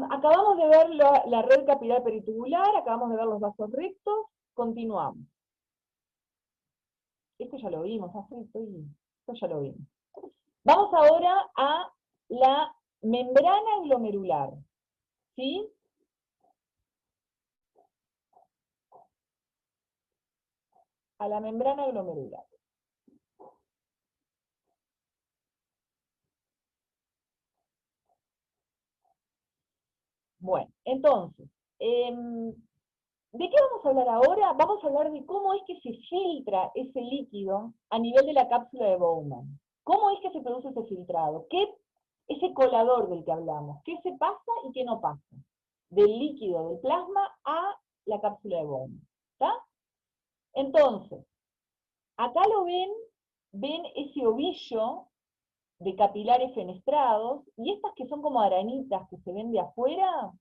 Acabamos de ver la red capilar peritubular, acabamos de ver los vasos rectos, continuamos. Esto ya lo vimos, esto ya lo vimos. Vamos ahora a la membrana glomerular, ¿sí? A la membrana glomerular. Bueno, entonces, ¿de qué vamos a hablar ahora? Vamos a hablar de cómo es que se filtra ese líquido a nivel de la cápsula de Bowman. ¿Cómo es que se produce ese filtrado? Ese colador del que hablamos? ¿Qué se pasa y qué no pasa? Del líquido, del plasma, a la cápsula de Bowman. ¿Está? Entonces, acá lo ven ese ovillo de capilares fenestrados, y estas que son como arañitas que se ven de afuera,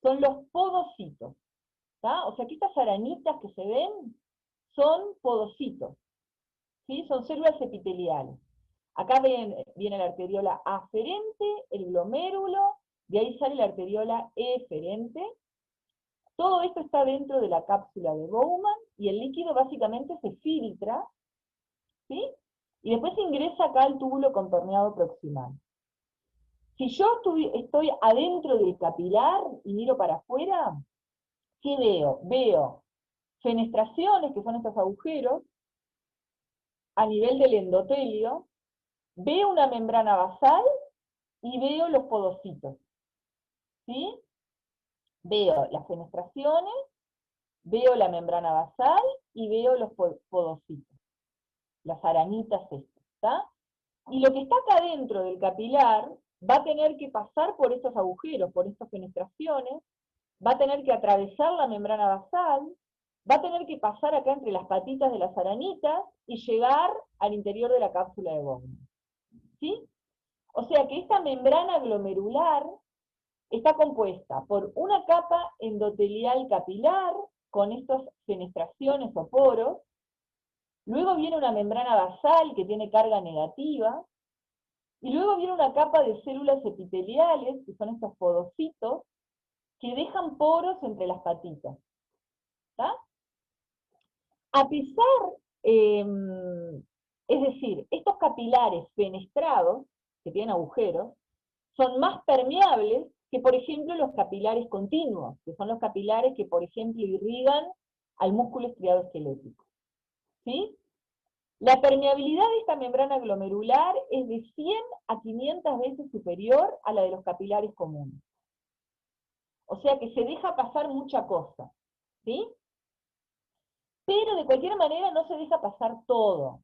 son los podocitos. ¿Tá? O sea que estas arañitas que se ven son podocitos, ¿sí? Son células epiteliales. Acá viene la arteriola aferente, el glomérulo, de ahí sale la arteriola eferente. Todo esto está dentro de la cápsula de Bowman y el líquido básicamente se filtra, ¿sí? Y después ingresa acá al túbulo contorneado proximal. Si yo estoy adentro del capilar y miro para afuera, ¿qué veo? Veo fenestraciones, que son estos agujeros, a nivel del endotelio, veo una membrana basal y veo los podocitos, ¿sí? Veo las fenestraciones, veo la membrana basal y veo los podocitos, las arañitas estas, ¿está? Y lo que está acá dentro del capilar va a tener que pasar por estos agujeros, por estas fenestraciones, va a tener que atravesar la membrana basal, va a tener que pasar acá entre las patitas de las arañitas y llegar al interior de la cápsula de Bowman, ¿sí? O sea que esta membrana glomerular está compuesta por una capa endotelial capilar, con estas fenestraciones o poros, luego viene una membrana basal que tiene carga negativa, y luego viene una capa de células epiteliales, que son estos podocitos, que dejan poros entre las patitas. ¿Está? A pesar, es decir, estos capilares fenestrados, que tienen agujeros, son más permeables que, por ejemplo, los capilares continuos, que son los capilares que, por ejemplo, irrigan al músculo estriado esquelético. ¿Sí? La permeabilidad de esta membrana glomerular es de 100 a 500 veces superior a la de los capilares comunes. O sea que se deja pasar mucha cosa, ¿sí? Pero de cualquier manera no se deja pasar todo.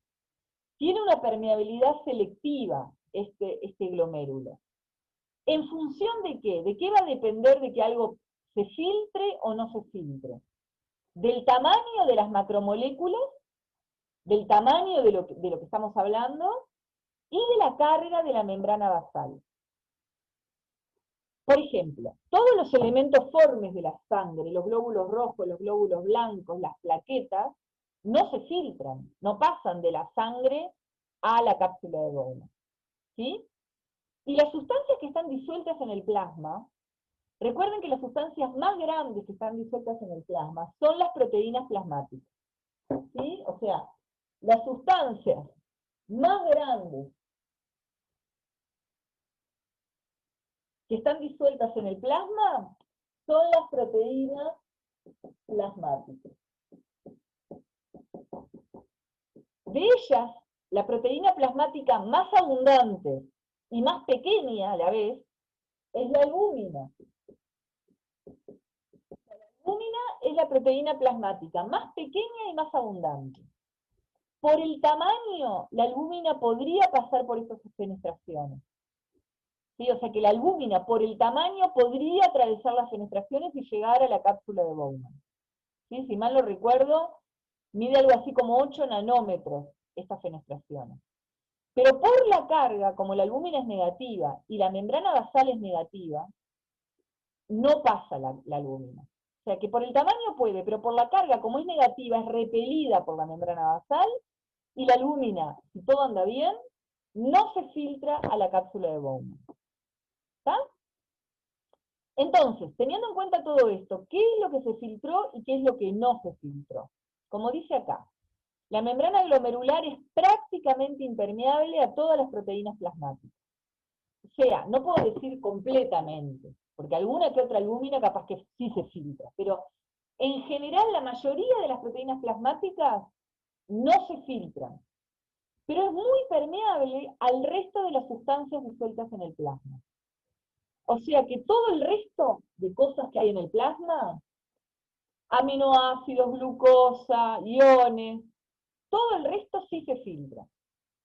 Tiene una permeabilidad selectiva este glomérulo. ¿En función de qué? ¿De qué va a depender de que algo se filtre o no se filtre? Del tamaño de las macromoléculas, del tamaño de lo que estamos hablando, y de la carga de la membrana basal. Por ejemplo, todos los elementos formes de la sangre, los glóbulos rojos, los glóbulos blancos, las plaquetas, no se filtran, no pasan de la sangre a la cápsula de Bowman, ¿sí? Y las sustancias que están disueltas en el plasma, recuerden que las sustancias más grandes que están disueltas en el plasma son las proteínas plasmáticas, ¿sí? O sea, las sustancias más grandes que están disueltas en el plasma son las proteínas plasmáticas. De ellas, la proteína plasmática más abundante y más pequeña a la vez es la albúmina. La albúmina es la proteína plasmática más pequeña y más abundante. Por el tamaño, la albúmina podría pasar por estas fenestraciones. ¿Sí? O sea que la albúmina, por el tamaño, podría atravesar las fenestraciones y llegar a la cápsula de Bowman. ¿Sí? Si mal no recuerdo, mide algo así como 8 nanómetros estas fenestraciones. Pero por la carga, como la albúmina es negativa y la membrana basal es negativa, no pasa la albúmina. O sea que por el tamaño puede, pero por la carga, como es negativa, es repelida por la membrana basal, y la albúmina, si todo anda bien, no se filtra a la cápsula de Bowman. ¿Está? Entonces, teniendo en cuenta todo esto, ¿qué es lo que se filtró y qué es lo que no se filtró? Como dice acá, la membrana glomerular es prácticamente impermeable a todas las proteínas plasmáticas. O sea, no puedo decir completamente, porque alguna que otra albúmina capaz que sí se filtra, pero en general la mayoría de las proteínas plasmáticas no se filtran, pero es muy permeable al resto de las sustancias disueltas en el plasma. O sea que todo el resto de cosas que hay en el plasma, aminoácidos, glucosa, iones, todo el resto sí se filtra.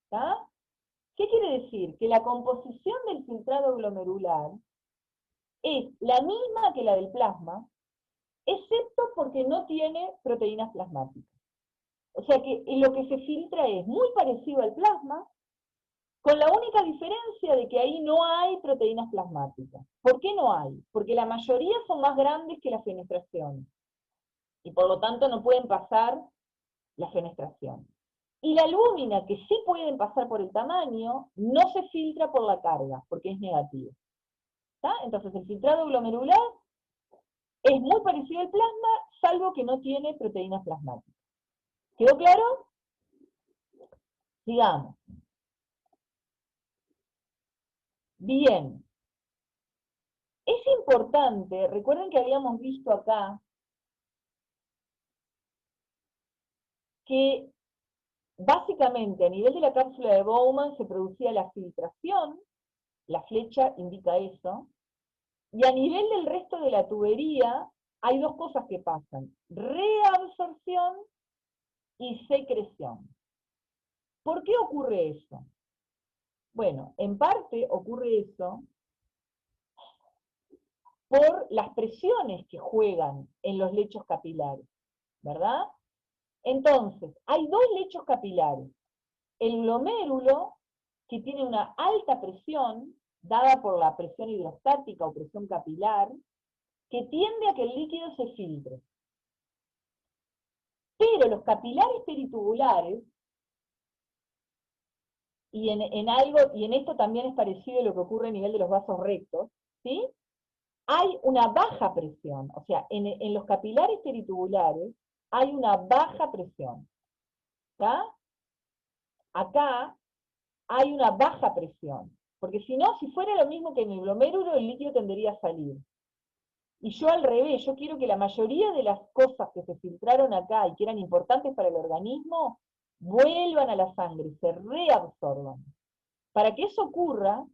¿Tá? ¿Qué quiere decir? Que la composición del filtrado glomerular es la misma que la del plasma, excepto porque no tiene proteínas plasmáticas. O sea que lo que se filtra es muy parecido al plasma, con la única diferencia de que ahí no hay proteínas plasmáticas. ¿Por qué no hay? Porque la mayoría son más grandes que las fenestraciones, y por lo tanto no pueden pasar la fenestración. Y la albúmina, que sí pueden pasar por el tamaño, no se filtra por la carga, porque es negativa. ¿Tá? Entonces el filtrado glomerular es muy parecido al plasma, salvo que no tiene proteínas plasmáticas. ¿Quedó claro? Sigamos. Bien. Es importante, recuerden que habíamos visto acá que básicamente a nivel de la cápsula de Bowman se producía la filtración, la flecha indica eso, y a nivel del resto de la tubería hay dos cosas que pasan, reabsorción y secreción. ¿Por qué ocurre eso? Bueno, en parte ocurre eso por las presiones que juegan en los lechos capilares, ¿verdad? Entonces, hay dos lechos capilares. El glomérulo, que tiene una alta presión, dada por la presión hidrostática o presión capilar, que tiende a que el líquido se filtre. Pero los capilares peritubulares, y en esto también es parecido a lo que ocurre a nivel de los vasos rectos, ¿sí? Hay una baja presión, o sea, en los capilares peritubulares hay una baja presión, ¿tá? Acá hay una baja presión, porque si no, si fuera lo mismo que en el glomérulo, el líquido tendería a salir. Y yo al revés, yo quiero que la mayoría de las cosas que se filtraron acá y que eran importantes para el organismo, vuelvan a la sangre, se reabsorban. Para que eso ocurra,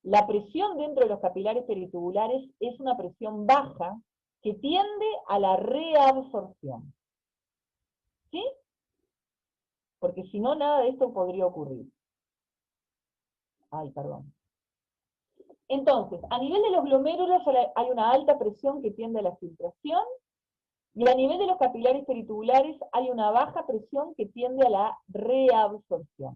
la presión dentro de los capilares peritubulares es una presión baja que tiende a la reabsorción. ¿Sí? Porque si no, nada de esto podría ocurrir. Ay, perdón. Entonces, a nivel de los glomérulos hay una alta presión que tiende a la filtración, y a nivel de los capilares peritubulares hay una baja presión que tiende a la reabsorción.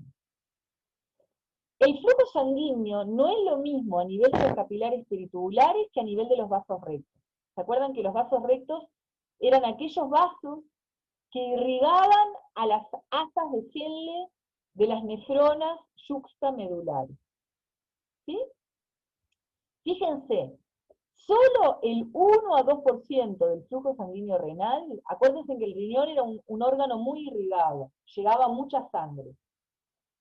El flujo sanguíneo no es lo mismo a nivel de los capilares peritubulares que a nivel de los vasos rectos. ¿Se acuerdan que los vasos rectos eran aquellos vasos que irrigaban a las asas de Henle de las nefronas yuxtamedulares? ¿Sí? Fíjense, solo el 1 a 2% del flujo sanguíneo renal, acuérdense que el riñón era un órgano muy irrigado, llegaba mucha sangre.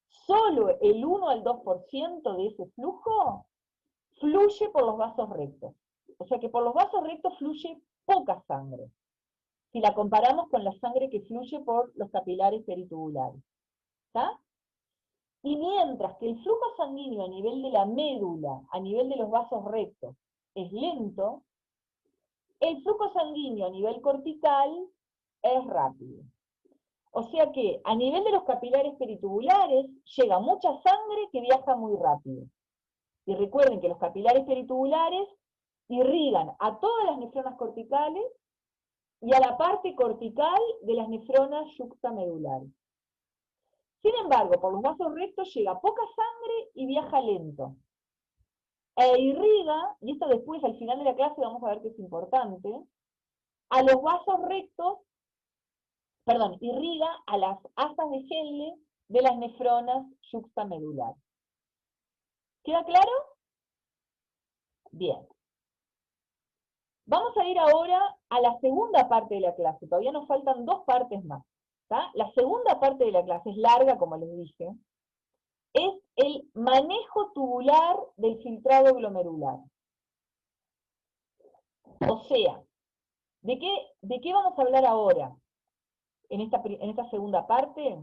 Solo el 1 al 2% de ese flujo fluye por los vasos rectos. O sea que por los vasos rectos fluye poca sangre, si la comparamos con la sangre que fluye por los capilares peritubulares. ¿Está? Y mientras que el flujo sanguíneo a nivel de la médula, a nivel de los vasos rectos, es lento, el flujo sanguíneo a nivel cortical es rápido. O sea que a nivel de los capilares peritubulares llega mucha sangre que viaja muy rápido. Y recuerden que los capilares peritubulares irrigan a todas las nefronas corticales y a la parte cortical de las nefronas yuxtamedulares. Sin embargo, por los vasos rectos llega poca sangre y viaja lento. E irriga, y esto después al final de la clase vamos a ver que es importante, a los vasos rectos, perdón, irriga a las asas de Henle de las nefronas yuxtamedulares. ¿Queda claro? Bien. Vamos a ir ahora a la segunda parte de la clase, todavía nos faltan dos partes más. ¿Tá? La segunda parte de la clase es larga, como les dije, es el manejo tubular del filtrado glomerular. O sea, ¿de qué vamos a hablar ahora en esta segunda parte?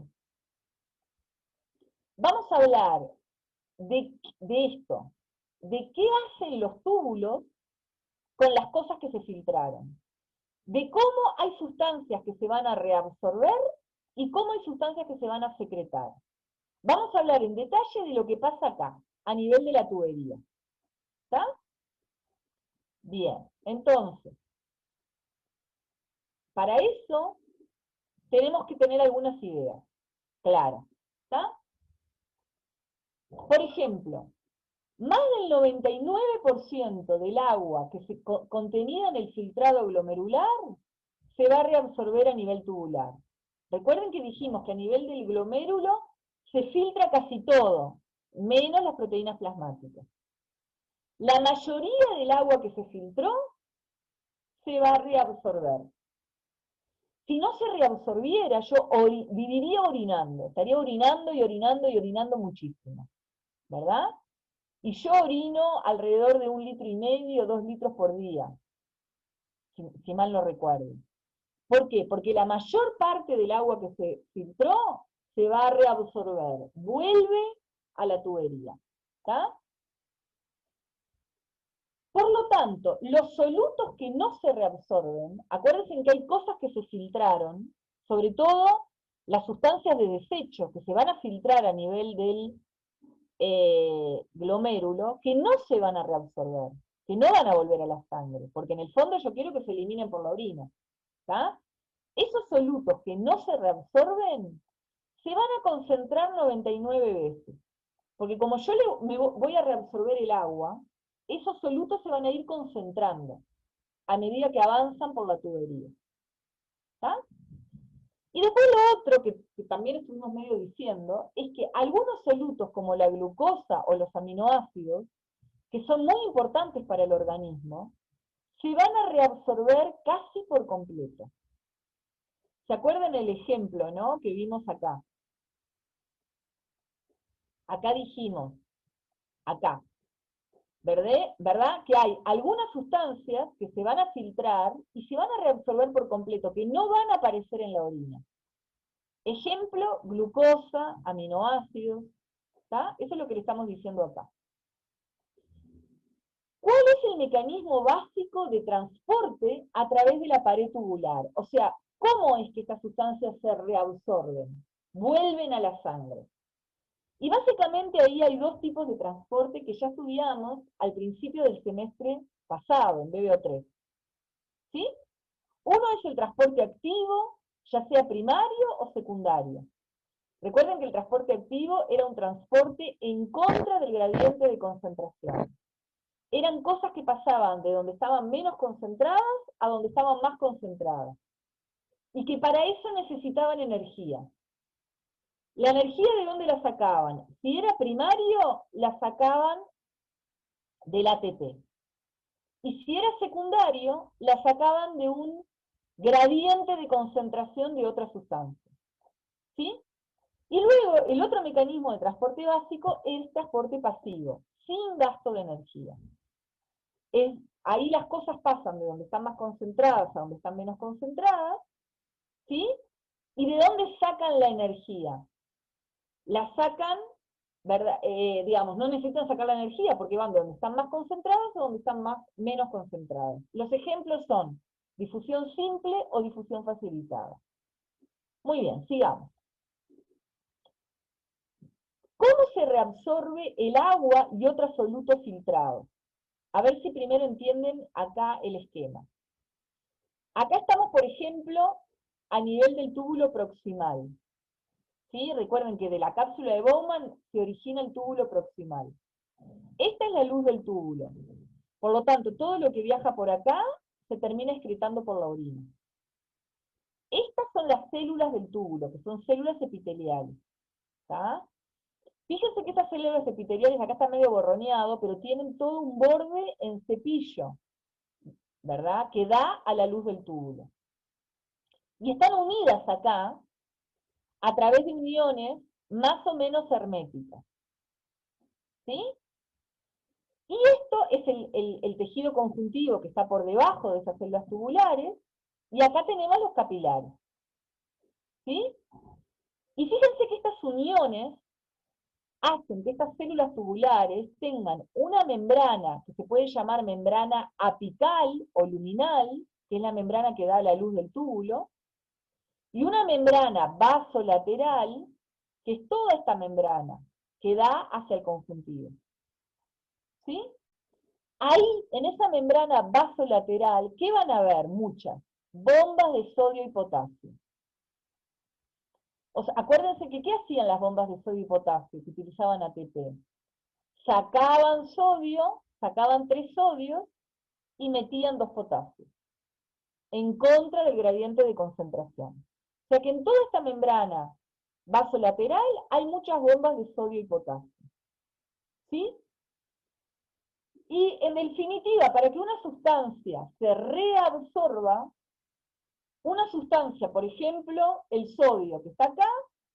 Vamos a hablar de esto, de qué hacen los túbulos con las cosas que se filtraron, de cómo hay sustancias que se van a reabsorber y cómo hay sustancias que se van a secretar. Vamos a hablar en detalle de lo que pasa acá, a nivel de la tubería. ¿Está? Bien, entonces, para eso tenemos que tener algunas ideas claras. ¿Está? Por ejemplo, más del 99% del agua que se contenida en el filtrado glomerular se va a reabsorber a nivel tubular. Recuerden que dijimos que a nivel del glomérulo se filtra casi todo, menos las proteínas plasmáticas. La mayoría del agua que se filtró se va a reabsorber. Si no se reabsorbiera, yo viviría orinando, estaría orinando y orinando y orinando muchísimo, ¿verdad? Y yo orino alrededor de 1,5 litros, 2 litros por día, si mal no recuerdo. ¿Por qué? Porque la mayor parte del agua que se filtró se va a reabsorber, vuelve a la tubería. ¿Está? Por lo tanto, los solutos que no se reabsorben, acuérdense que hay cosas que se filtraron, sobre todo las sustancias de desecho que se van a filtrar a nivel del glomérulo, que no se van a reabsorber, que no van a volver a la sangre, porque en el fondo yo quiero que se eliminen por la orina. ¿Está? Esos solutos que no se reabsorben se van a concentrar 99 veces. Porque como yo voy a reabsorber el agua, esos solutos se van a ir concentrando a medida que avanzan por la tubería. ¿Está? Y después lo otro que también estuvimos medio diciendo, es que algunos solutos como la glucosa o los aminoácidos, que son muy importantes para el organismo, se van a reabsorber casi por completo. ¿Se acuerdan el ejemplo, no? Que vimos acá. Acá dijimos, acá, ¿verdad? Que hay algunas sustancias que se van a filtrar y se van a reabsorber por completo, que no van a aparecer en la orina. Ejemplo, glucosa, aminoácidos, ¿está? Eso es lo que le estamos diciendo acá. ¿Cuál es el mecanismo básico de transporte a través de la pared tubular? O sea, ¿cómo es que estas sustancias se reabsorben? Vuelven a la sangre. Y básicamente ahí hay dos tipos de transporte que ya estudiamos al principio del semestre pasado, en BBO3. ¿Sí? Uno es el transporte activo, ya sea primario o secundario. Recuerden que el transporte activo era un transporte en contra del gradiente de concentración. Eran cosas que pasaban de donde estaban menos concentradas a donde estaban más concentradas. Y que para eso necesitaban energía. ¿La energía de dónde la sacaban? Si era primario, la sacaban del ATP. Y si era secundario, la sacaban de un gradiente de concentración de otra sustancia. ¿Sí? Y luego, el otro mecanismo de transporte básico es el transporte pasivo, sin gasto de energía. Ahí las cosas pasan de donde están más concentradas a donde están menos concentradas, ¿sí? ¿Y de dónde sacan la energía? La sacan, ¿verdad? Digamos, no necesitan sacar la energía porque van de donde están más concentradas a donde están menos concentradas. Los ejemplos son difusión simple o difusión facilitada. Muy bien, sigamos. ¿Cómo se reabsorbe el agua y otros solutos filtrados? A ver si primero entienden acá el esquema. Acá estamos, por ejemplo, a nivel del túbulo proximal. ¿Sí? Recuerden que de la cápsula de Bowman se origina el túbulo proximal. Esta es la luz del túbulo. Por lo tanto, todo lo que viaja por acá se termina excretando por la orina. Estas son las células del túbulo, que son células epiteliales. ¿Está? Fíjense que estas células epiteliales, acá está medio borroneado, pero tienen todo un borde en cepillo. ¿verdad? Que da a la luz del túbulo. Y están unidas acá a través de uniones más o menos herméticas. ¿Sí? Y esto es el tejido conjuntivo que está por debajo de esas células tubulares, y acá tenemos los capilares. ¿Sí? Y fíjense que estas uniones hacen que estas células tubulares tengan una membrana que se puede llamar membrana apical o luminal, que es la membrana que da la luz del túbulo, y una membrana vasolateral, que es toda esta membrana que da hacia el conjuntivo. ¿Sí? Ahí, en esa membrana vasolateral, ¿qué van a ver? Muchas bombas de sodio y potasio. O sea, acuérdense que ¿qué hacían las bombas de sodio y potasio que utilizaban ATP? Sacaban sodio, sacaban 3 sodios y metían 2 potasios, en contra del gradiente de concentración. O sea que en toda esta membrana vasolateral hay muchas bombas de sodio y potasio. ¿Sí? Y en definitiva, para que una sustancia se reabsorba, una sustancia, por ejemplo, el sodio que está acá,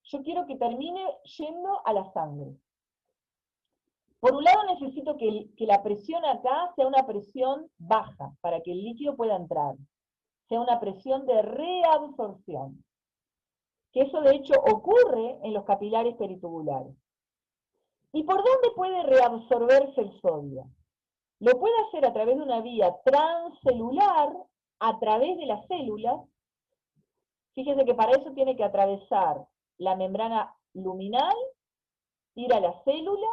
yo quiero que termine yendo a la sangre. Por un lado necesito que la presión acá sea una presión baja, para que el líquido pueda entrar. Sea una presión de reabsorción. Que eso de hecho ocurre en los capilares peritubulares. ¿Y por dónde puede reabsorberse el sodio? Lo puede hacer a través de una vía transcelular, a través de las células. Fíjense que para eso tiene que atravesar la membrana luminal, ir a la célula,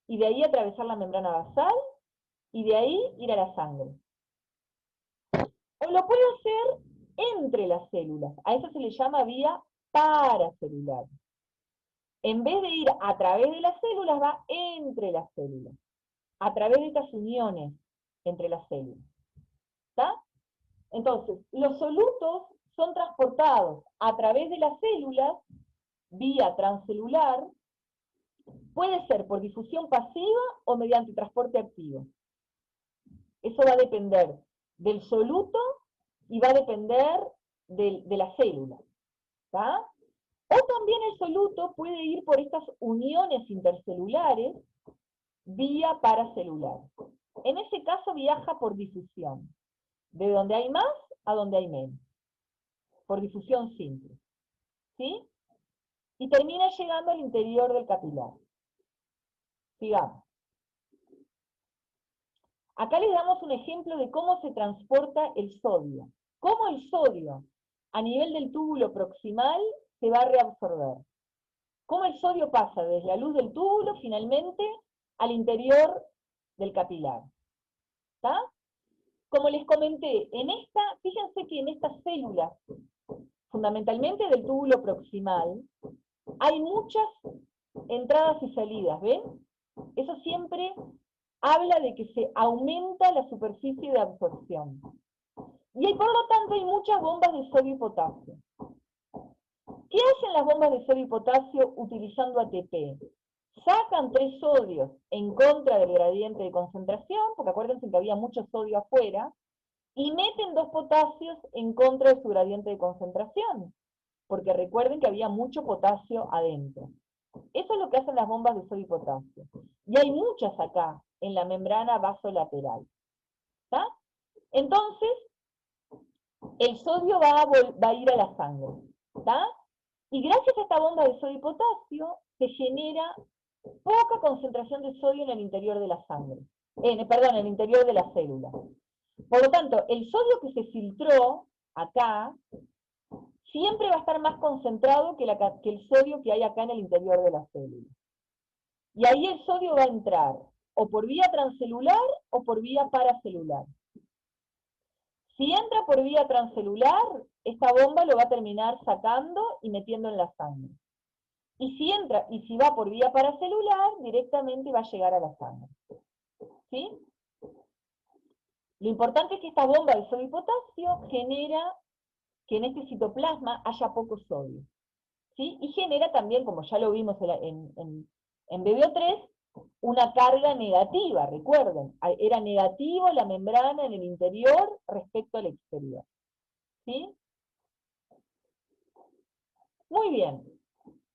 y de ahí atravesar la membrana basal, y de ahí ir a la sangre. O lo puede hacer entre las células. A eso se le llama vía paracelular. En vez de ir a través de las células, va entre las células. A través de estas uniones entre las células. ¿Está? Entonces, los solutos son transportados a través de las células, vía transcelular, puede ser por difusión pasiva o mediante transporte activo. Eso va a depender del soluto y va a depender de la célula. ¿Está? O también el soluto puede ir por estas uniones intercelulares vía paracelular. En ese caso viaja por difusión, de donde hay más a donde hay menos, por difusión simple. ¿Sí? Y termina llegando al interior del capilar. Sigamos. Acá les damos un ejemplo de cómo se transporta el sodio. Cómo el sodio, a nivel del túbulo proximal, se va a reabsorber. Cómo el sodio pasa desde la luz del túbulo, finalmente, al interior del capilar. ¿Está? Como les comenté, fíjense que en estas células, fundamentalmente del túbulo proximal, hay muchas entradas y salidas, ¿ven? Eso siempre habla de que se aumenta la superficie de absorción. Y por lo tanto hay muchas bombas de sodio y potasio. ¿Qué hacen las bombas de sodio y potasio utilizando ATP? Sacan 3 sodios en contra del gradiente de concentración, porque acuérdense que había mucho sodio afuera, y meten 2 potasios en contra de su gradiente de concentración, porque recuerden que había mucho potasio adentro. Eso es lo que hacen las bombas de sodio y potasio. Y hay muchas acá, en la membrana vasolateral. ¿Está? Entonces, el sodio va a ir a la sangre. ¿Está? Y gracias a esta bomba de sodio y potasio, se genera poca concentración de sodio en el interior de la sangre. Perdón, en el interior de la célula. Por lo tanto, el sodio que se filtró acá, siempre va a estar más concentrado que el sodio que hay acá en el interior de la célula. Y ahí el sodio va a entrar, o por vía transcelular o por vía paracelular. Si entra por vía transcelular, esta bomba lo va a terminar sacando y metiendo en la sangre. Y si va por vía paracelular, directamente va a llegar a la sangre. ¿Sí? Lo importante es que esta bomba de sodio y potasio genera que en este citoplasma haya poco sodio. ¿Sí? Y genera también, como ya lo vimos en BBO3, una carga negativa, recuerden, era negativo la membrana en el interior respecto al exterior. ¿Sí? Muy bien.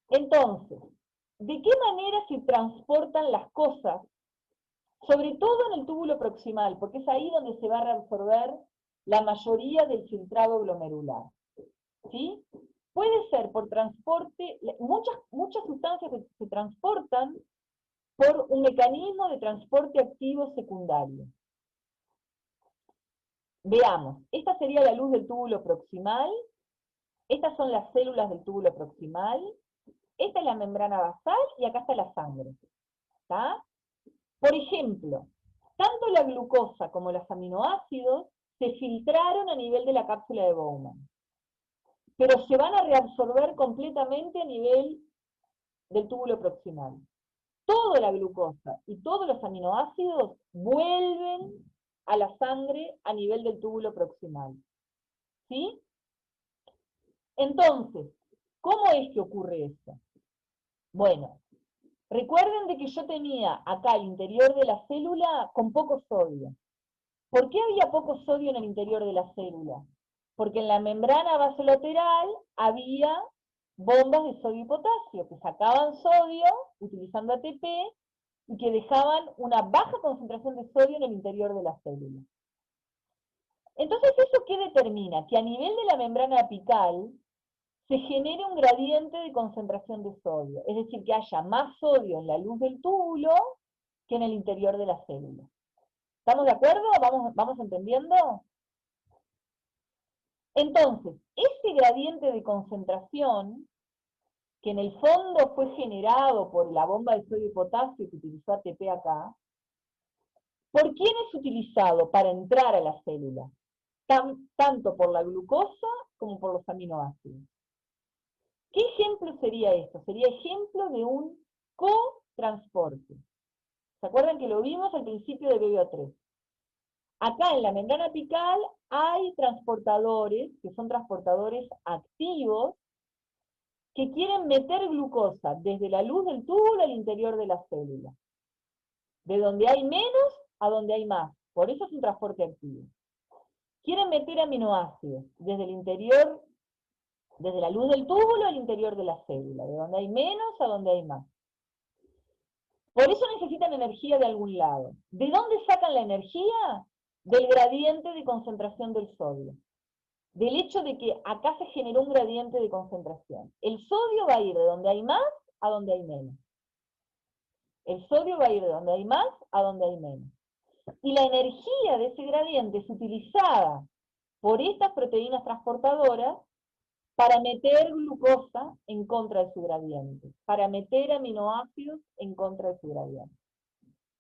Entonces, ¿de qué manera se transportan las cosas? Sobre todo en el túbulo proximal, porque es ahí donde se va a reabsorber la mayoría del filtrado glomerular. ¿Sí? Puede ser por transporte, muchas sustancias que se transportan por un mecanismo de transporte activo secundario. Veamos, esta sería la luz del túbulo proximal, estas son las células del túbulo proximal, esta es la membrana basal y acá está la sangre. ¿Está? Por ejemplo, tanto la glucosa como los aminoácidos se filtraron a nivel de la cápsula de Bowman, pero se van a reabsorber completamente a nivel del túbulo proximal. Toda la glucosa y todos los aminoácidos vuelven a la sangre a nivel del túbulo proximal. ¿Sí? Entonces, ¿cómo es que ocurre esto? Bueno, recuerden de que yo tenía acá el interior de la célula con poco sodio. ¿Por qué había poco sodio en el interior de la célula? Porque en la membrana basolateral había bombas de sodio y potasio que sacaban sodio utilizando ATP y que dejaban una baja concentración de sodio en el interior de la célula. Entonces, ¿eso qué determina? Que a nivel de la membrana apical se genere un gradiente de concentración de sodio, es decir, que haya más sodio en la luz del túbulo que en el interior de la célula. ¿Estamos de acuerdo? ¿Vamos entendiendo? Entonces, ese gradiente de concentración, que en el fondo fue generado por la bomba de sodio y potasio que utilizó ATP acá, ¿por quién es utilizado para entrar a la célula? Tanto por la glucosa como por los aminoácidos. ¿Qué ejemplo sería esto? Sería ejemplo de un cotransporte. ¿Se acuerdan que lo vimos al principio de BBO3? Acá en la membrana apical hay transportadores, que son transportadores activos, que quieren meter glucosa desde la luz del túbulo al interior de la célula. De donde hay menos a donde hay más. Por eso es un transporte activo. Quieren meter aminoácidos desde el interior, desde la luz del túbulo al interior de la célula. De donde hay menos a donde hay más. Por eso necesitan energía de algún lado. ¿De dónde sacan la energía? Del gradiente de concentración del sodio. Del hecho de que acá se generó un gradiente de concentración. El sodio va a ir de donde hay más a donde hay menos. El sodio va a ir de donde hay más a donde hay menos. Y la energía de ese gradiente es utilizada por estas proteínas transportadoras para meter glucosa en contra de su gradiente, para meter aminoácidos en contra de su gradiente.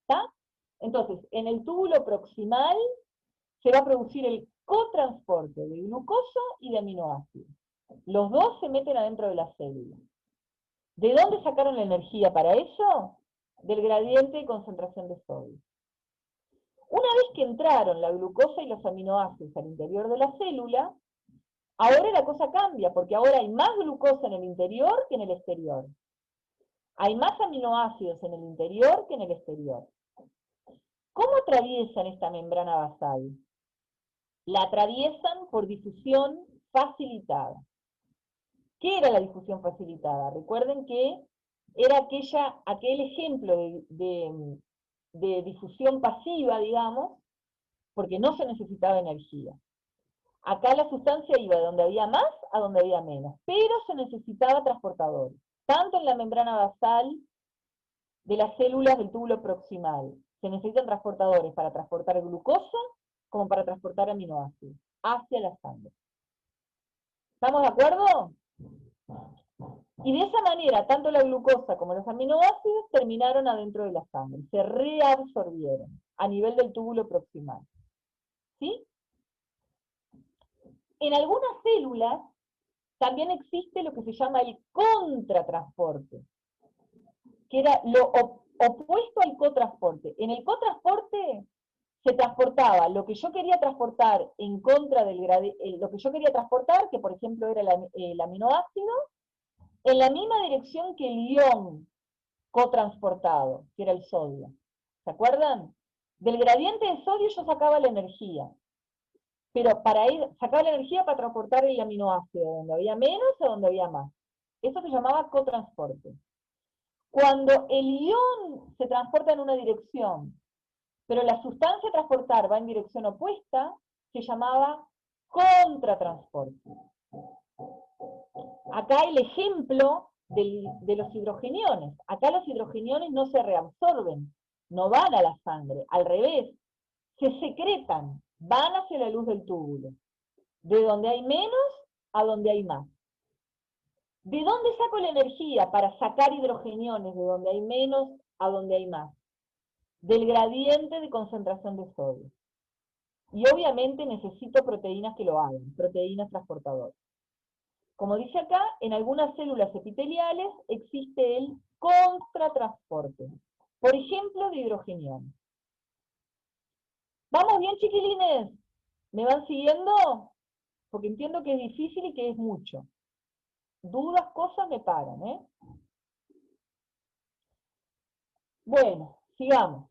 ¿Está? Entonces, en el túbulo proximal se va a producir el cotransporte de glucosa y de aminoácidos. Los dos se meten adentro de la célula. ¿De dónde sacaron la energía para eso? Del gradiente de concentración de sodio. Una vez que entraron la glucosa y los aminoácidos al interior de la célula, ahora la cosa cambia, porque ahora hay más glucosa en el interior que en el exterior. Hay más aminoácidos en el interior que en el exterior. ¿Cómo atraviesan esta membrana basal? La atraviesan por difusión facilitada. ¿Qué era la difusión facilitada? Recuerden que era aquel ejemplo de difusión pasiva, digamos, porque no se necesitaba energía. Acá la sustancia iba de donde había más a donde había menos, pero se necesitaba transportadores, tanto en la membrana basal de las células del túbulo proximal. Se necesitan transportadores para transportar glucosa como para transportar aminoácidos hacia la sangre. ¿Estamos de acuerdo? Y de esa manera, tanto la glucosa como los aminoácidos terminaron adentro de la sangre, se reabsorbieron a nivel del túbulo proximal. ¿Sí? En algunas células también existe lo que se llama el contratransporte, que era lo opuesto al cotransporte. En el cotransporte se transportaba lo que yo quería transportar en contra del lo que yo quería transportar, que por ejemplo era el aminoácido, en la misma dirección que el ion cotransportado, que era el sodio. ¿Se acuerdan? Del gradiente de sodio yo sacaba la energía, pero sacaba la energía para transportar el aminoácido, donde había menos o donde había más. Eso se llamaba cotransporte. Cuando el ion se transporta en una dirección, pero la sustancia a transportar va en dirección opuesta, se llamaba contratransporte. Acá el ejemplo de los hidrogeniones. Acá los hidrogeniones no se reabsorben, no van a la sangre, al revés, se secretan, van hacia la luz del túbulo, de donde hay menos a donde hay más. ¿De dónde saco la energía para sacar hidrogeniones de donde hay menos a donde hay más? Del gradiente de concentración de sodio. Y obviamente necesito proteínas que lo hagan, proteínas transportadoras. Como dice acá, en algunas células epiteliales existe el contratransporte, por ejemplo, de hidrogeniones. ¿Vamos bien, chiquilines? ¿Me van siguiendo? Porque entiendo que es difícil y que es mucho. Dudas, cosas me paran, ¿eh? Bueno, sigamos.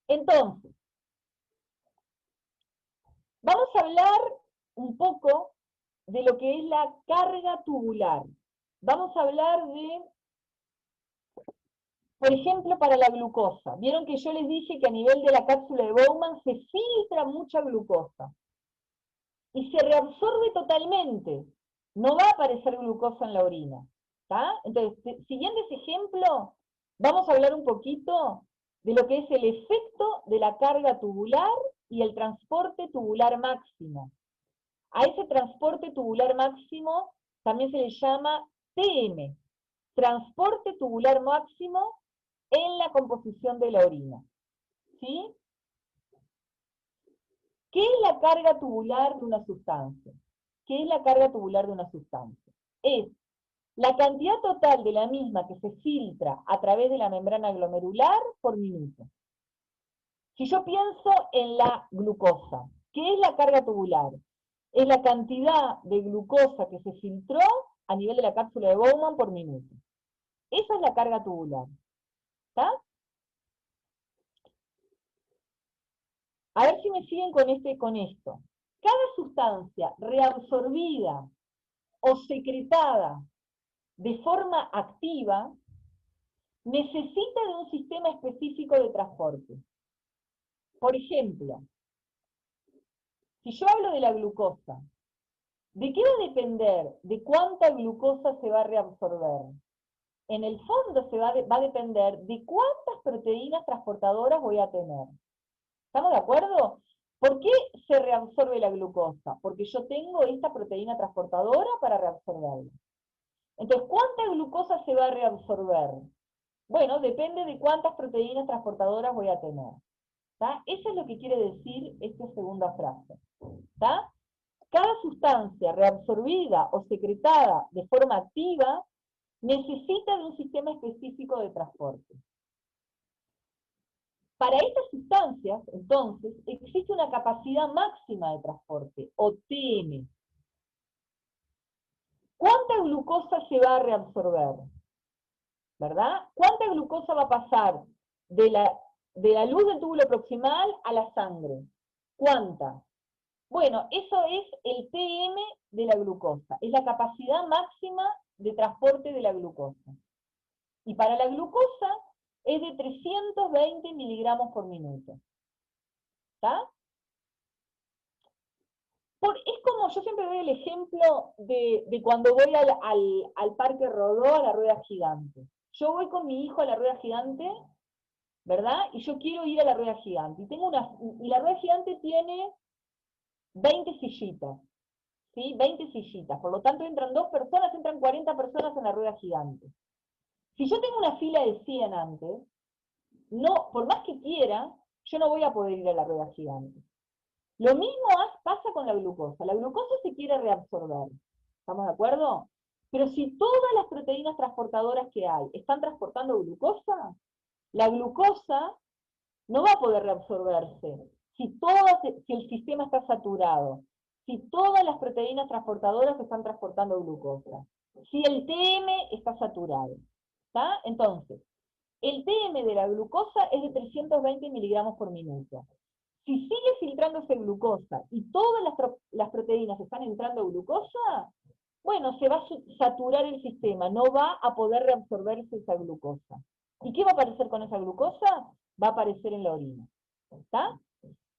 Entonces, vamos a hablar un poco de lo que es la carga tubular. Vamos a hablar de, por ejemplo, para la glucosa. Vieron que yo les dije que a nivel de la cápsula de Bowman se filtra mucha glucosa y se reabsorbe totalmente. No va a aparecer glucosa en la orina. ¿Tá? Entonces, siguiendo ese ejemplo, vamos a hablar un poquito de lo que es el efecto de la carga tubular y el transporte tubular máximo. A ese transporte tubular máximo también se le llama TM, transporte tubular máximo en la composición de la orina. ¿Sí? ¿Qué es la carga tubular de una sustancia? ¿Qué es la carga tubular de una sustancia? Es la cantidad total de la misma que se filtra a través de la membrana glomerular por minuto. Si yo pienso en la glucosa, ¿qué es la carga tubular? Es la cantidad de glucosa que se filtró a nivel de la cápsula de Bowman por minuto. Esa es la carga tubular. ¿Está? A ver si me siguen con esto. Cada sustancia reabsorbida o secretada de forma activa necesita de un sistema específico de transporte. Por ejemplo, si yo hablo de la glucosa, ¿de qué va a depender de cuánta glucosa se va a reabsorber? En el fondo va a depender de cuántas proteínas transportadoras voy a tener. ¿Estamos de acuerdo? ¿Por qué se reabsorbe la glucosa? Porque yo tengo esta proteína transportadora para reabsorberla. Entonces, ¿cuánta glucosa se va a reabsorber? Bueno, depende de cuántas proteínas transportadoras voy a tener. ¿Tá? Eso es lo que quiere decir esta segunda frase. ¿Tá? Cada sustancia reabsorbida o secretada de forma activa necesita de un sistema específico de transporte. Para estas sustancias, entonces, existe una capacidad máxima de transporte, o TM. ¿Cuánta glucosa se va a reabsorber? ¿Verdad? ¿Cuánta glucosa va a pasar de la luz del túbulo proximal a la sangre? ¿Cuánta? Bueno, eso es el TM de la glucosa, es la capacidad máxima de transporte de la glucosa. Y para la glucosa es de 320 miligramos por minuto. ¿Está? Es como, yo siempre doy el ejemplo de cuando voy al Parque Rodó, a la rueda gigante. Yo voy con mi hijo a la rueda gigante, ¿verdad? Y yo quiero ir a la rueda gigante. Y la rueda gigante tiene 20 sillitas, ¿sí? 20 sillitas. Por lo tanto, entran 2 personas, entran 40 personas en la rueda gigante. Si yo tengo una fila de 100 antes, no, por más que quiera, yo no voy a poder ir a la rueda gigante. Lo mismo pasa con la glucosa. La glucosa se quiere reabsorber. ¿Estamos de acuerdo? Pero si todas las proteínas transportadoras que hay están transportando glucosa, la glucosa no va a poder reabsorberse si el sistema está saturado, si todas las proteínas transportadoras están transportando glucosa. si el TM está saturado. ¿Está? Entonces, el TM de la glucosa es de 320 miligramos por minuto. Si sigue filtrándose glucosa y todas las proteínas están entrando glucosa, bueno, se va a saturar el sistema, no va a poder reabsorberse esa glucosa. ¿Y qué va a aparecer con esa glucosa? Va a aparecer en la orina. ¿Está?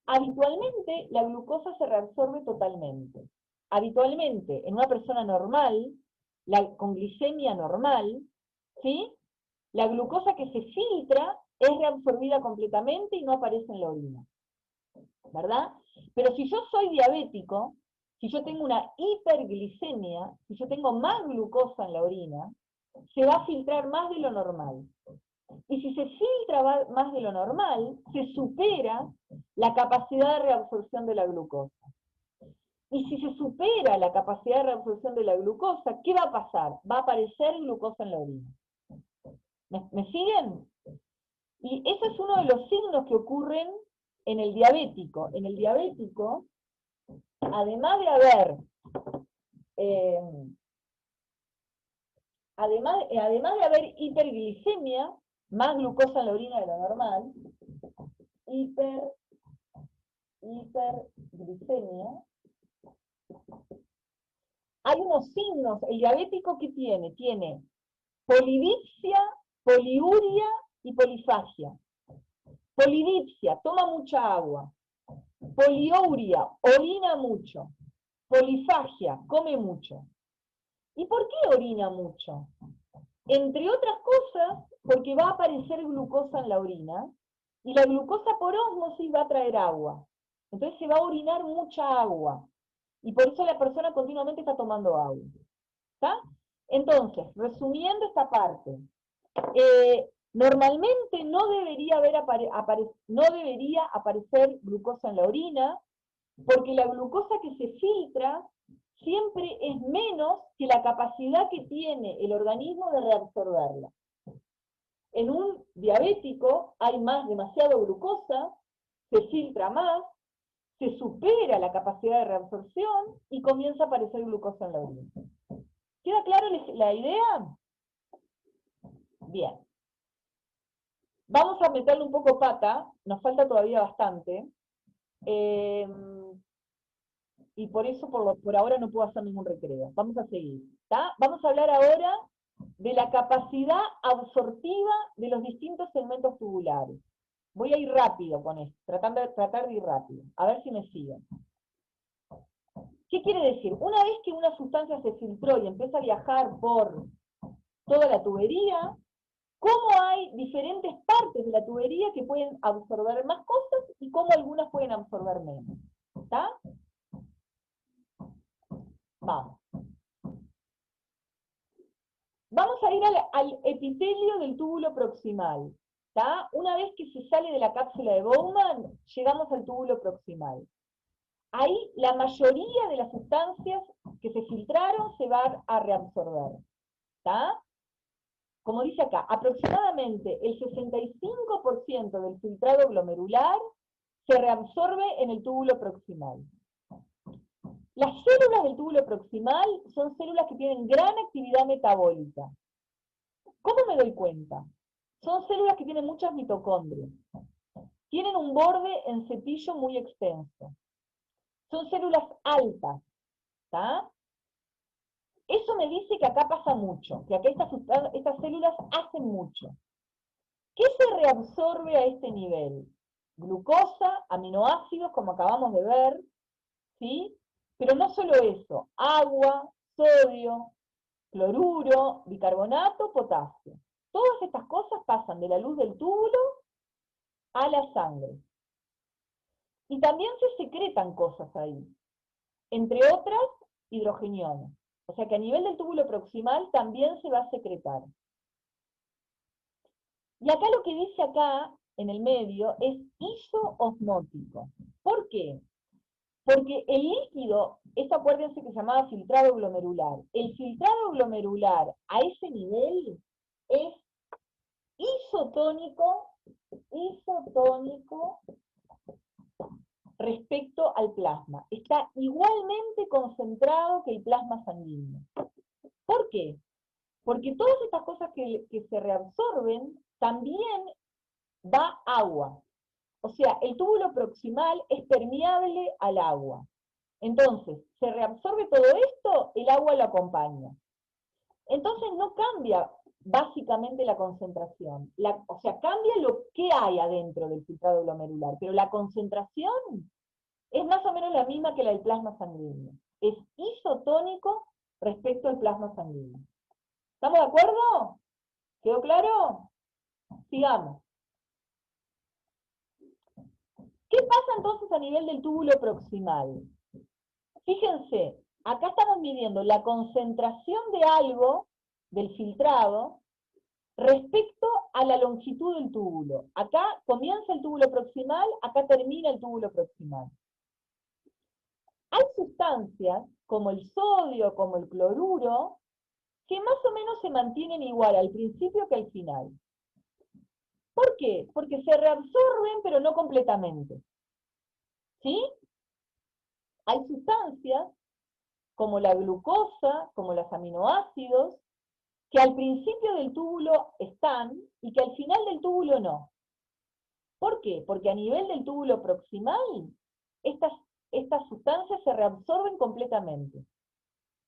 Habitualmente la glucosa se reabsorbe totalmente. Habitualmente, en una persona normal, con glicemia normal, ¿sí? La glucosa que se filtra es reabsorbida completamente y no aparece en la orina, ¿verdad? Pero si yo soy diabético, si yo tengo una hiperglicemia, si yo tengo más glucosa en la orina, se va a filtrar más de lo normal. Y si se filtra más de lo normal, se supera la capacidad de reabsorción de la glucosa. Y si se supera la capacidad de reabsorción de la glucosa, ¿qué va a pasar? Va a aparecer glucosa en la orina. ¿Me siguen? Y ese es uno de los signos que ocurren en el diabético. En el diabético, además de haber, eh, además de haber hiperglicemia, más glucosa en la orina de lo normal, hiperglicemia, hay unos signos. El diabético, ¿qué tiene? Tiene polidipsia, poliuria y polifagia. Polidipsia, toma mucha agua. Poliuria, orina mucho. Polifagia, come mucho. ¿Y por qué orina mucho? Entre otras cosas, porque va a aparecer glucosa en la orina, y la glucosa por ósmosis va a traer agua. Entonces se va a orinar mucha agua. Y por eso la persona continuamente está tomando agua. ¿Está? Entonces, resumiendo esta parte, normalmente no debería aparecer glucosa en la orina, porque la glucosa que se filtra siempre es menos que la capacidad que tiene el organismo de reabsorberla. En un diabético hay demasiada glucosa, se filtra más, se supera la capacidad de reabsorción y comienza a aparecer glucosa en la orina. ¿Queda claro la idea? Bien. Vamos a meterle un poco pata, nos falta todavía bastante, y por eso por ahora no puedo hacer ningún recreo. Vamos a seguir. ¿Tá? Vamos a hablar ahora de la capacidad absortiva de los distintos segmentos tubulares. Voy a ir rápido con esto, tratar de ir rápido. A ver si me siguen. ¿Qué quiere decir? Una vez que una sustancia se filtró y empieza a viajar por toda la tubería, cómo hay diferentes partes de la tubería que pueden absorber más cosas y cómo algunas pueden absorber menos. ¿Está? Vamos. Vamos a ir al epitelio del túbulo proximal. ¿Está? Una vez que se sale de la cápsula de Bowman, llegamos al túbulo proximal. Ahí la mayoría de las sustancias que se filtraron se van a reabsorber. ¿Está? Como dice acá, aproximadamente el 65% del filtrado glomerular se reabsorbe en el túbulo proximal. Las células del túbulo proximal son células que tienen gran actividad metabólica. ¿Cómo me doy cuenta? Son células que tienen muchas mitocondrias. Tienen un borde en cepillo muy extenso. Son células altas. ¿Está? Eso me dice que acá pasa mucho, que acá estas células hacen mucho. ¿Qué se reabsorbe a este nivel? Glucosa, aminoácidos, como acabamos de ver, ¿sí? Pero no solo eso, agua, sodio, cloruro, bicarbonato, potasio. Todas estas cosas pasan de la luz del túbulo a la sangre. Y también se secretan cosas ahí, entre otras, hidrogeniones. O sea que a nivel del túbulo proximal también se va a secretar. Y acá lo que dice acá, en el medio, es isoosmótico. ¿Por qué? Porque el líquido, esto acuérdense que se llamaba filtrado glomerular, el filtrado glomerular a ese nivel es isotónico respecto al plasma. Está igualmente concentrado que el plasma sanguíneo. ¿Por qué? Porque todas estas cosas que se reabsorben, también va agua. O sea, el túbulo proximal es permeable al agua. Entonces, se reabsorbe todo esto, el agua lo acompaña. Entonces no cambia básicamente la concentración. O sea, cambia lo que hay adentro del filtrado glomerular, pero la concentración es más o menos la misma que la del plasma sanguíneo. Es isotónico respecto al plasma sanguíneo. ¿Estamos de acuerdo? ¿Quedó claro? Sigamos. ¿Qué pasa entonces a nivel del túbulo proximal? Fíjense, acá estamos midiendo la concentración de algo, del filtrado, respecto a la longitud del túbulo. Acá comienza el túbulo proximal, acá termina el túbulo proximal. Hay sustancias, como el sodio, como el cloruro, que más o menos se mantienen igual al principio que al final. ¿Por qué? Porque se reabsorben, pero no completamente. ¿Sí? Hay sustancias, como la glucosa, como los aminoácidos, que al principio del túbulo están y que al final del túbulo no. ¿Por qué? Porque a nivel del túbulo proximal, estas sustancias se reabsorben completamente,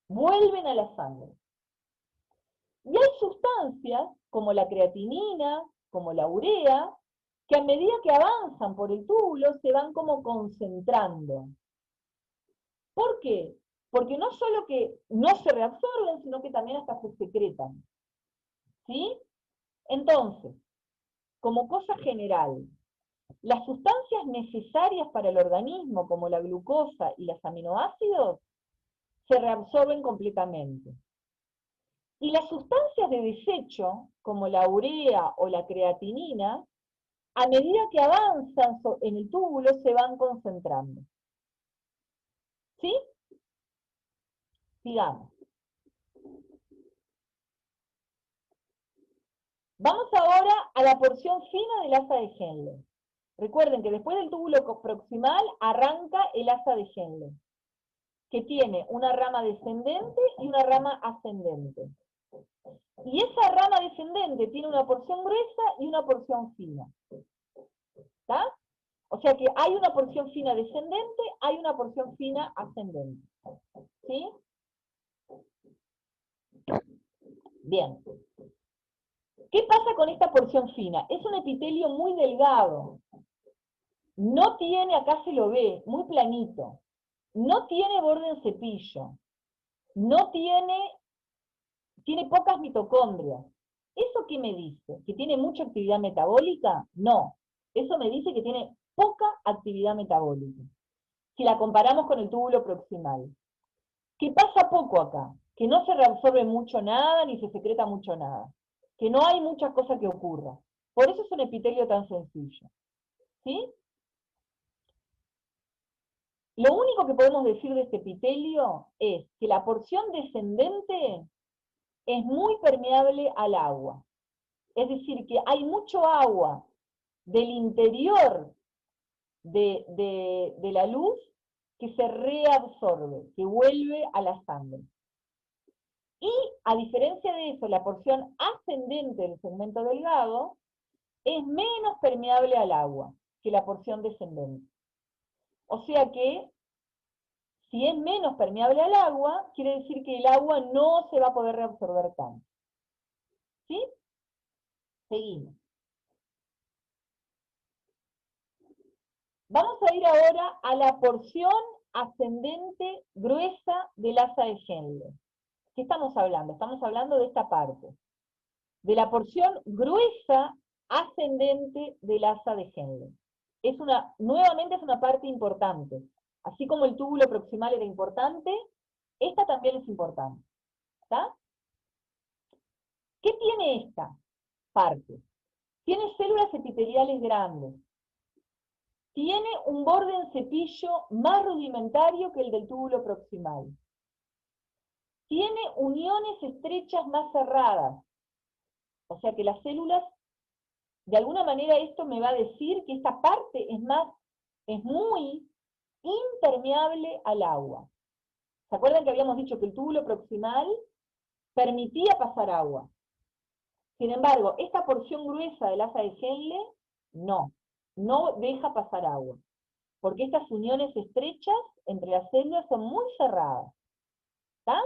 vuelven a la sangre. Y hay sustancias, como la creatinina, como la urea, que a medida que avanzan por el túbulo se van como concentrando. ¿Por qué? Porque no solo que no se reabsorben, sino que también hasta se secretan. ¿Sí? Entonces, como cosa general, las sustancias necesarias para el organismo, como la glucosa y los aminoácidos, se reabsorben completamente. Y las sustancias de desecho, como la urea o la creatinina, a medida que avanzan en el túbulo, se van concentrando. ¿Sí? Sigamos. Vamos ahora a la porción fina del asa de Henle. Recuerden que después del túbulo proximal arranca el asa de Henle, que tiene una rama descendente y una rama ascendente. Y esa rama descendente tiene una porción gruesa y una porción fina. ¿Está? O sea que hay una porción fina descendente, hay una porción fina ascendente. ¿Sí? Bien. ¿Qué pasa con esta porción fina? Es un epitelio muy delgado. No tiene, acá se lo ve, muy planito. No tiene borde en cepillo. No tiene pocas mitocondrias. ¿Eso qué me dice? ¿Que tiene mucha actividad metabólica? No. Eso me dice que tiene poca actividad metabólica. Si la comparamos con el túbulo proximal. ¿Qué pasa poco acá? Que no se reabsorbe mucho nada, ni se secreta mucho nada. Que no hay muchas cosas que ocurran. Por eso es un epitelio tan sencillo. ¿Sí? Lo único que podemos decir de este epitelio es que la porción descendente es muy permeable al agua. Es decir, que hay mucho agua del interior de la luz que se reabsorbe, que vuelve a la sangre. Y a diferencia de eso, la porción ascendente del segmento delgado es menos permeable al agua que la porción descendente. O sea que, si es menos permeable al agua, quiere decir que el agua no se va a poder reabsorber tanto. ¿Sí? Seguimos. Vamos a ir ahora a la porción ascendente gruesa del asa de Henle. ¿Qué estamos hablando? Estamos hablando de esta parte. De la porción gruesa ascendente del asa de Henle. Nuevamente es una parte importante. Así como el túbulo proximal era importante, esta también es importante. ¿Está? ¿Qué tiene esta parte? Tiene células epiteliales grandes. Tiene un borde en cepillo más rudimentario que el del túbulo proximal. Tiene uniones estrechas más cerradas. O sea que las células, de alguna manera esto me va a decir que esta parte es muy impermeable al agua. ¿Se acuerdan que habíamos dicho que el túbulo proximal permitía pasar agua. Sin embargo, esta porción gruesa del asa de Henle, no deja pasar agua, porque estas uniones estrechas entre las células son muy cerradas. ¿Está?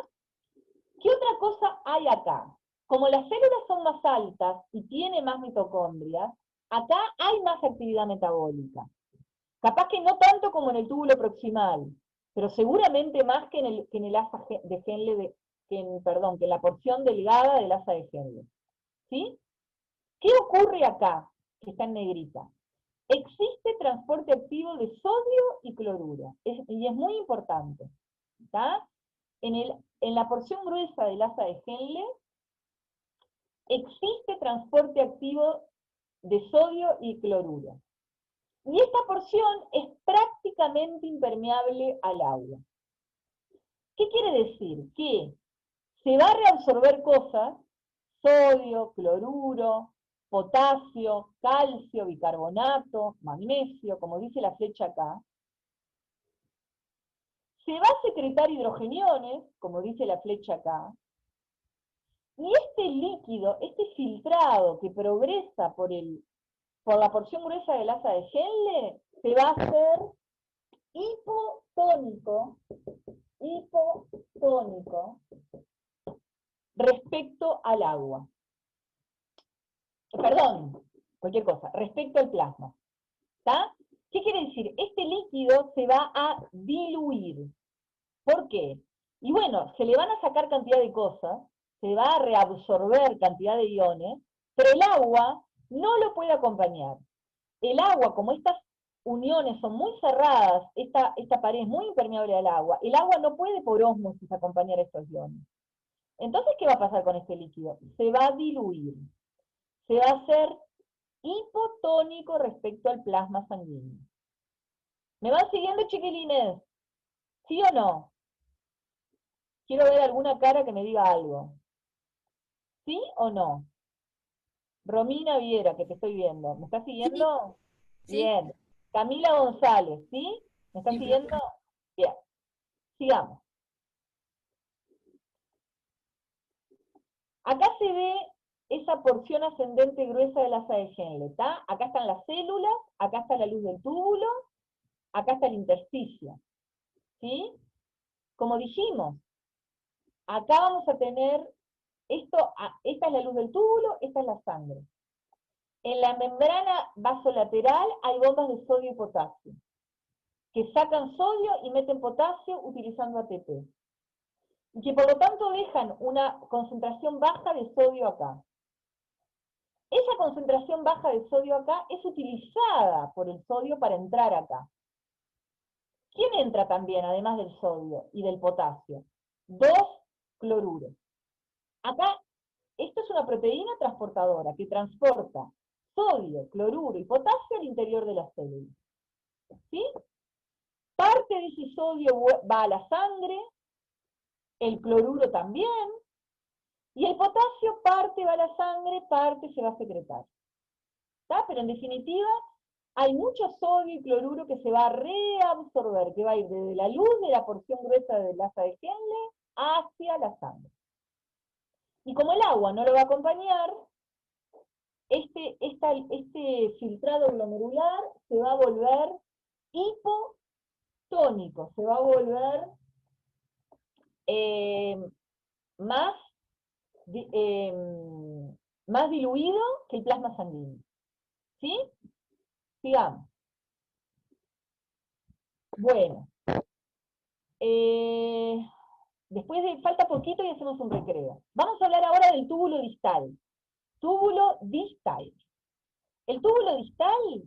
¿Qué otra cosa hay acá? Como las células son más altas y tienen más mitocondrias, acá hay más actividad metabólica. Capaz que no tanto como en el túbulo proximal, pero seguramente más que en el asa de Henle, que en la porción delgada del asa de Henle. ¿Sí? ¿Qué ocurre acá, que está en negrita? Existe transporte activo de sodio y cloruro, y es muy importante. ¿Está? En la porción gruesa del asa de Henle, existe transporte activo de sodio y cloruro. Y esta porción es prácticamente impermeable al agua. ¿Qué quiere decir? Que se va a reabsorber cosas, sodio, cloruro, potasio, calcio, bicarbonato, magnesio, como dice la flecha acá. Se va a secretar hidrogeniones, como dice la flecha acá. Y este líquido, este filtrado que progresa por la porción gruesa del asa de Henle, se va a hacer hipotónico respecto al agua. Perdón, cualquier cosa, respecto al plasma. ¿Está? ¿Qué quiere decir? Este líquido se va a diluir. ¿Por qué? Y bueno, se le van a sacar cantidad de cosas, se va a reabsorber cantidad de iones, pero el agua no lo puede acompañar. El agua, como estas uniones son muy cerradas, esta pared es muy impermeable al agua, el agua no puede por ósmosis acompañar estos iones. Entonces, ¿qué va a pasar con este líquido? Se va a diluir, se va a hacer hipotónico respecto al plasma sanguíneo. ¿Me van siguiendo, chiquilines? ¿Sí o no? Quiero ver alguna cara que me diga algo. ¿Sí o no? Romina Viera, que te estoy viendo. ¿Me estás Sí, siguiendo? sí, Bien. Camila González, ¿sí? ¿Me estás sí, siguiendo? profe. Bien. Sigamos. Acá se ve esa porción ascendente gruesa del asa de Henle, ¿está? Acá están las células, acá está la luz del túbulo, acá está el intersticio, ¿sí? Como dijimos, acá vamos a tener esta es la luz del túbulo, esta es la sangre. En la membrana vasolateral hay bombas de sodio y potasio, que sacan sodio y meten potasio utilizando ATP. Y que por lo tanto dejan una concentración baja de sodio acá. Esa concentración baja de sodio acá es utilizada por el sodio para entrar acá. ¿Quién entra también, además del sodio y del potasio? Dos cloruros. Acá, esto es una proteína transportadora que transporta sodio, cloruro y potasio al interior de la célula. ¿Sí? Parte de ese sodio va a la sangre, el cloruro también, y el potasio parte va a la sangre, parte se va a secretar. ¿Está? Pero en definitiva, hay mucho sodio y cloruro que se va a reabsorber, que va a ir desde la luz de la porción gruesa del asa de Henle hacia la sangre. Y como el agua no lo va a acompañar, este filtrado glomerular se va a volver hipotónico, se va a volver eh, más, eh, más diluido que el plasma sanguíneo. ¿Sí? Sigamos. Bueno, eh, falta poquito y hacemos un recreo. Vamos a hablar ahora del túbulo distal. Túbulo distal. El túbulo distal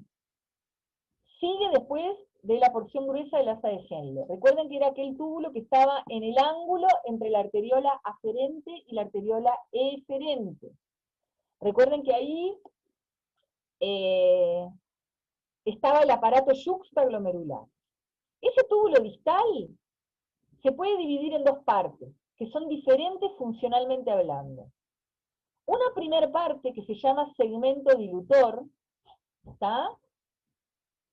sigue después de la porción gruesa del asa de Henle. Recuerden que era aquel túbulo que estaba en el ángulo entre la arteriola aferente y la arteriola eferente. Recuerden que ahí eh, estaba el aparato yuxtaglomerular. Ese túbulo distal se puede dividir en dos partes, que son diferentes funcionalmente hablando. Una primera parte que se llama segmento dilutor, ¿está?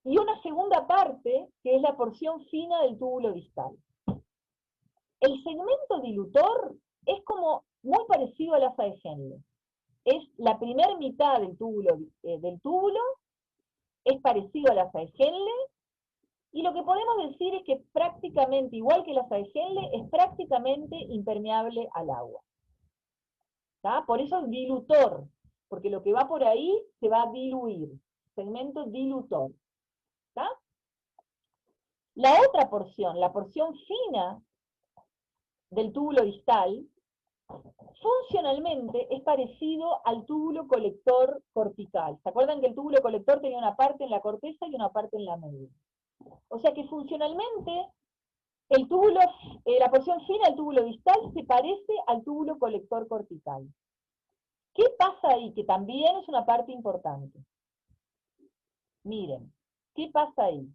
Y una segunda parte que es la porción fina del túbulo distal. El segmento dilutor es como muy parecido al asa de Henle. Es la primera mitad del túbulo es parecido al asa de Henle, y lo que podemos decir es que prácticamente, igual que el asa de Henle, es prácticamente impermeable al agua. ¿Tá? Por eso es dilutor, porque lo que va por ahí se va a diluir, segmento dilutor. ¿Tá? La otra porción, la porción fina del túbulo distal, funcionalmente es parecido al túbulo colector cortical. ¿Se acuerdan que el túbulo colector tenía una parte en la corteza y una parte en la médula? O sea que funcionalmente el túbulo, la porción fina del túbulo distal se parece al túbulo colector cortical. ¿Qué pasa ahí? Que también es una parte importante. Miren, ¿qué pasa ahí?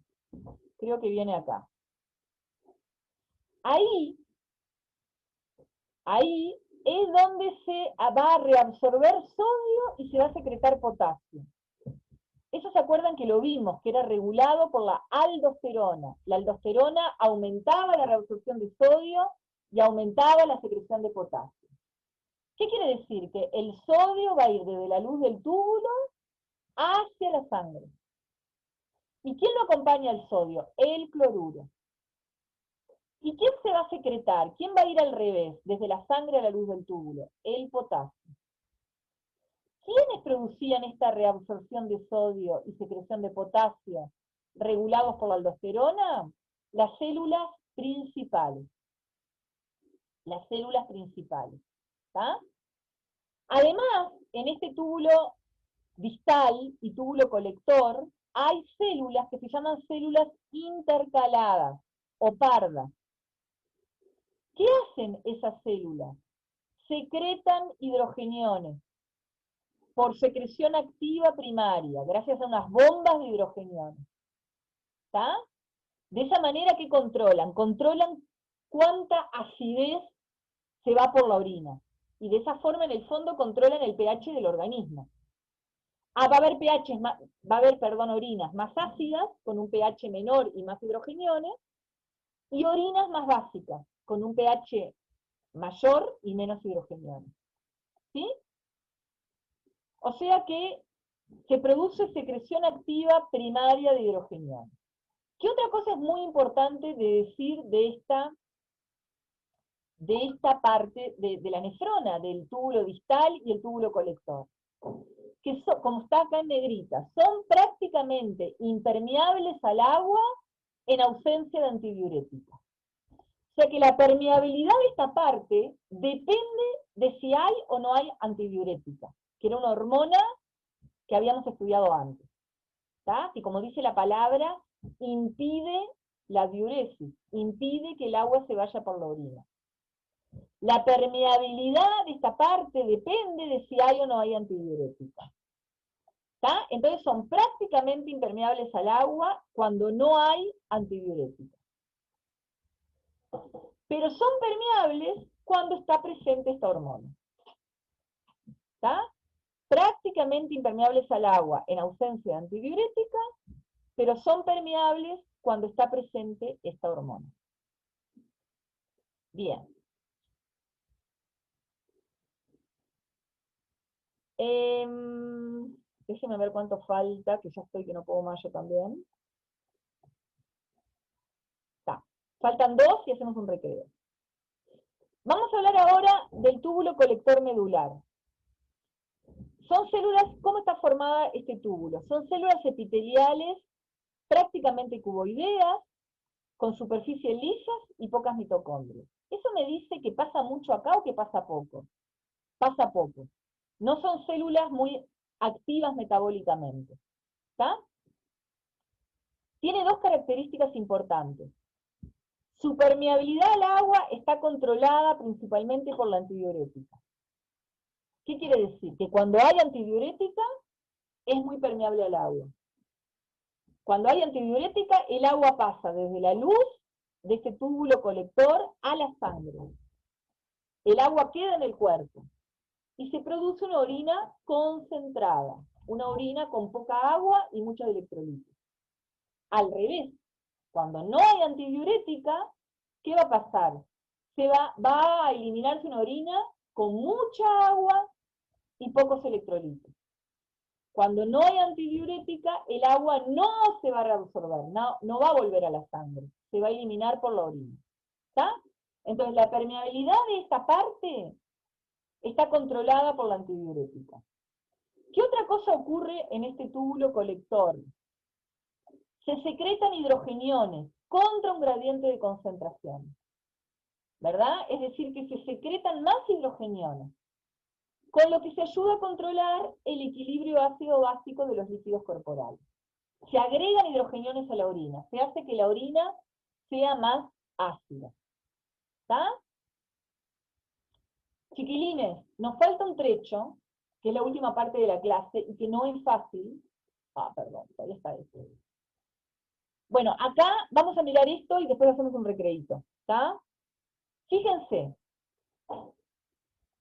Creo que viene acá. Ahí es donde se va a reabsorber sodio y se va a secretar potasio. Eso se acuerdan que lo vimos, que era regulado por la aldosterona. La aldosterona aumentaba la reabsorción de sodio y aumentaba la secreción de potasio. ¿Qué quiere decir? Que el sodio va a ir desde la luz del túbulo hacia la sangre. ¿Y quién lo acompaña al sodio? El cloruro. ¿Y quién se va a secretar? ¿Quién va a ir al revés, desde la sangre a la luz del túbulo? El potasio. ¿Quiénes producían esta reabsorción de sodio y secreción de potasio regulados por la aldosterona? Las células principales. Las células principales. ¿Tá? Además, en este túbulo distal y túbulo colector, hay células que se llaman células intercaladas o pardas. ¿Qué hacen esas células? Secretan hidrogeniones por secreción activa primaria, gracias a unas bombas de hidrogeniones. ¿Está? De esa manera, ¿qué controlan? Controlan cuánta acidez se va por la orina. Y de esa forma, en el fondo, controlan el pH del organismo. Va a haber orinas más ácidas, con un pH menor y más hidrogeniones, y orinas más básicas, con un pH mayor y menos hidrogeniones. ¿Sí? O sea que se produce secreción activa primaria de hidrogeniones. ¿Qué otra cosa es muy importante de decir de esta parte de la nefrona, del túbulo distal y el túbulo colector? Que como está acá en negrita, son prácticamente impermeables al agua en ausencia de antidiuréticos. O sea que la permeabilidad de esta parte depende de si hay o no hay antidiurética, que era una hormona que habíamos estudiado antes. ¿Tá? Que como dice la palabra, impide la diuresis, impide que el agua se vaya por la orina. La permeabilidad de esta parte depende de si hay o no hay antidiurética. ¿Tá? Entonces son prácticamente impermeables al agua cuando no hay antidiurética. Pero son permeables cuando está presente esta hormona. ¿Tá? Prácticamente impermeables al agua en ausencia de antidiurética, pero son permeables cuando está presente esta hormona. Bien. Déjenme ver cuánto falta, que ya estoy que no puedo más yo también. Está. Faltan 2 y hacemos un recreo. Vamos a hablar ahora del túbulo colector medular. Son células, ¿cómo está formada este túbulo? Son células epiteliales prácticamente cuboideas, con superficies lisas y pocas mitocondrias. ¿Eso me dice que pasa mucho acá o que pasa poco? Pasa poco. No son células muy activas metabólicamente. ¿Está? Tiene 2 características importantes. Su permeabilidad al agua está controlada principalmente por la antidiurética. ¿Qué quiere decir? Que cuando hay antidiurética, es muy permeable al agua. Cuando hay antidiurética, el agua pasa desde la luz de este túbulo colector a la sangre. El agua queda en el cuerpo y se produce una orina concentrada, una orina con poca agua y muchos electrolitos. Al revés, cuando no hay antidiurética, ¿qué va a pasar? Va a eliminarse una orina con mucha agua y pocos electrolitos. Cuando no hay antidiurética, el agua no se va a reabsorber, no va a volver a la sangre, se va a eliminar por la orina. ¿Está? Entonces la permeabilidad de esta parte está controlada por la antidiurética. ¿Qué otra cosa ocurre en este túbulo colector? Se secretan hidrogeniones contra un gradiente de concentración, ¿verdad? Es decir, que se secretan más hidrogeniones, con lo que se ayuda a controlar el equilibrio ácido-básico de los líquidos corporales. Se agregan hidrogeniones a la orina, se hace que la orina sea más ácida. ¿Está? Chiquilines, nos falta un trecho, que es la última parte de la clase, y que no es fácil. Perdón, todavía está esto. Bueno, acá vamos a mirar esto y después hacemos un recreíto, ¿está? Fíjense,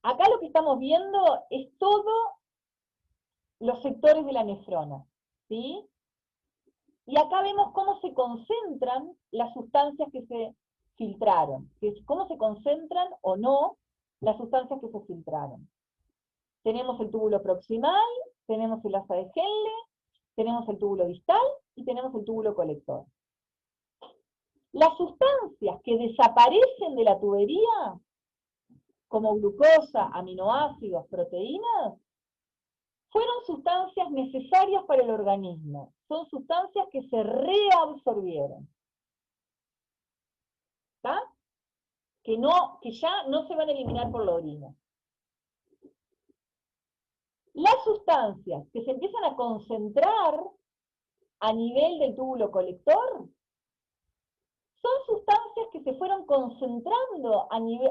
acá lo que estamos viendo es todos los sectores de la nefrona, ¿sí? Y acá vemos cómo se concentran las sustancias que se filtraron, cómo se concentran o no las sustancias que se filtraron. Tenemos el túbulo proximal, tenemos el asa de Henle, tenemos el túbulo distal y tenemos el túbulo colector. Las sustancias que desaparecen de la tubería, como glucosa, aminoácidos, proteínas, fueron sustancias necesarias para el organismo. Son sustancias que se reabsorbieron. ¿Está? Que ya no se van a eliminar por la orina. Las sustancias que se empiezan a concentrar a nivel del túbulo colector son sustancias que se fueron concentrando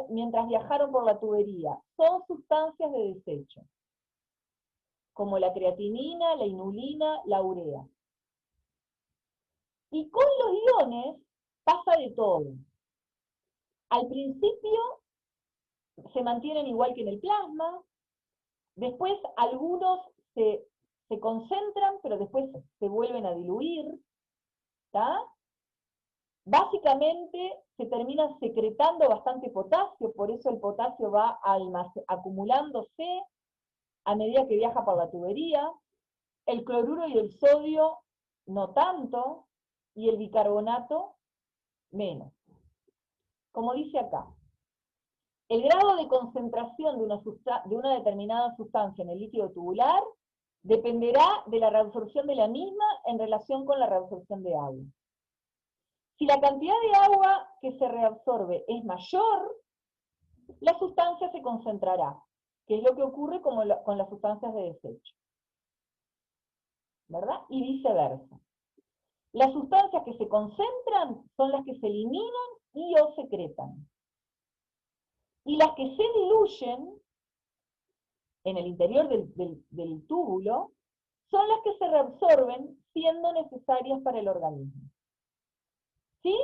mientras viajaron por la tubería. Son sustancias de desecho, como la creatinina, la inulina, la urea. Y con los iones pasa de todo. Al principio se mantienen igual que en el plasma, después algunos se concentran, pero después se vuelven a diluir, ¿está? Básicamente se termina secretando bastante potasio, por eso el potasio va acumulándose a medida que viaja por la tubería, el cloruro y el sodio no tanto, y el bicarbonato menos. Como dice acá, el grado de concentración de una determinada sustancia en el líquido tubular dependerá de la reabsorción de la misma en relación con la reabsorción de agua. Si la cantidad de agua que se reabsorbe es mayor, la sustancia se concentrará, que es lo que ocurre con las sustancias de desecho, ¿verdad? Y viceversa. Las sustancias que se concentran son las que se eliminan y o secretan. Y las que se diluyen en el interior del túbulo son las que se reabsorben siendo necesarias para el organismo. ¿Sí?